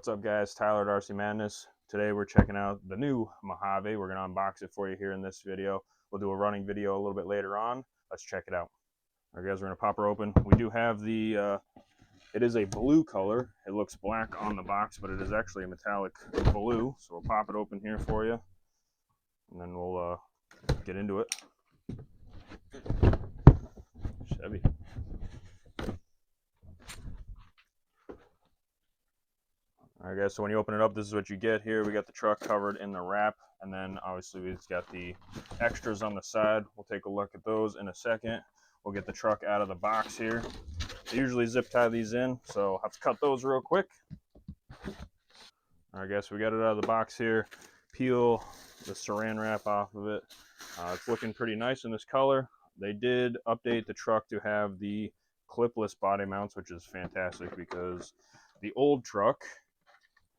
What's up, guys? Tyler at RC Madness. Today we're checking out the new Mojave. We're going to unbox it for you here in this video. We'll do a running video a little bit later on. Let's check it out. All right, guys, we're going to pop her open. We do have the, it is a blue color. It looks black on the box, but it is actually a metallic blue. So we'll pop it open here for you, and then we'll get into it. Chevy. All right, guys, so when you open it up, this is what you get here. We got the truck covered in the wrap, and then obviously we've got the extras on the side. We'll take a look at those in a second. We'll get the truck out of the box here. I usually zip tie these in, so I'll have to cut those real quick. All right, guys, so we got it out of the box here. Peel the saran wrap off of it. It's looking pretty nice in this color. They did update the truck to have the clipless body mounts, which is fantastic because the old truck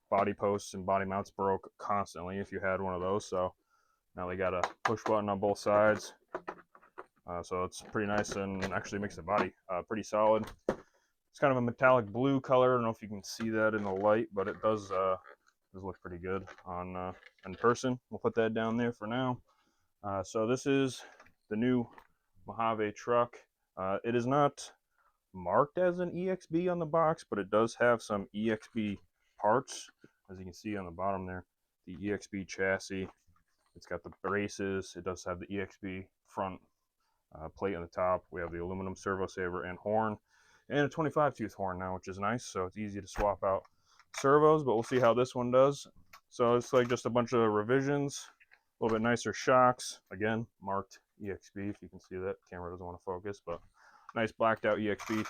body posts and body mounts broke constantly if you had one of those. So now they got a push button on both sides. So it's pretty nice and actually makes the body pretty solid. It's kind of a metallic blue color. I don't know if you can see that in the light, but it does look pretty good on in person. We'll put that down there for now. So this is the new Mojave truck. It is not marked as an EXB on the box, but it does have some EXB parts, as you can see on the bottom there. The EXB chassis, it's got the braces, it does have the EXB front plate on the top. We have the aluminum servo saver and horn, and a 25 tooth horn now, which is nice, so it's easy to swap out servos. But we'll see how this one does. So it's like just a bunch of revisions, a little bit nicer shocks, again marked EXB. If you can see that, camera doesn't want to focus, but nice blacked out EXB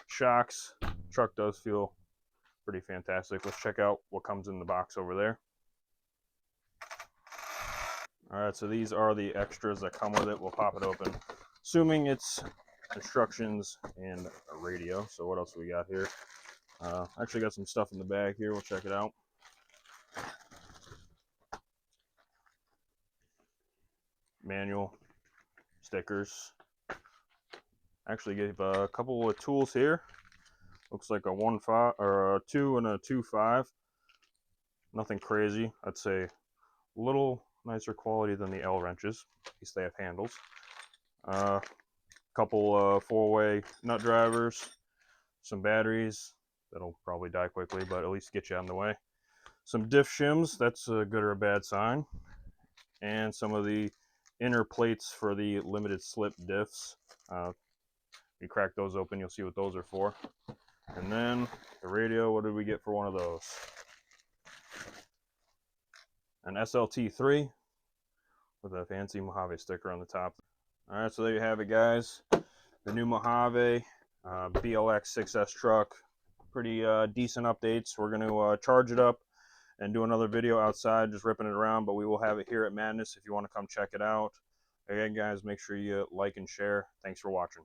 shocks. Truck does feel pretty fantastic. Let's check out what comes in the box over there. All right, so these are the extras that come with it. We'll pop it open, assuming it's instructions and a radio. So what else we got here? Actually got some stuff in the bag here. We'll check it out. Manual, stickers. Actually gave a couple of tools here. Looks like a 1.5 or a 2 and a 2.5. Nothing crazy. I'd say a little nicer quality than the L wrenches. At least they have handles. Couple 4-way nut drivers, some batteries that'll probably die quickly, but at least get you out of the way. Some diff shims. That's a good or a bad sign. And some of the inner plates for the limited slip diffs. You crack those open, you'll see what those are for. And then the radio, what did we get for one of those? An SLT3 with a fancy Mojave sticker on the top. All right, so there you have it, guys. The new Mojave BLX 6S truck. Pretty decent updates. We're going to charge it up and do another video outside, just ripping it around, but we will have it here at Madness if you want to come check it out. Again, guys, make sure you like and share. Thanks for watching.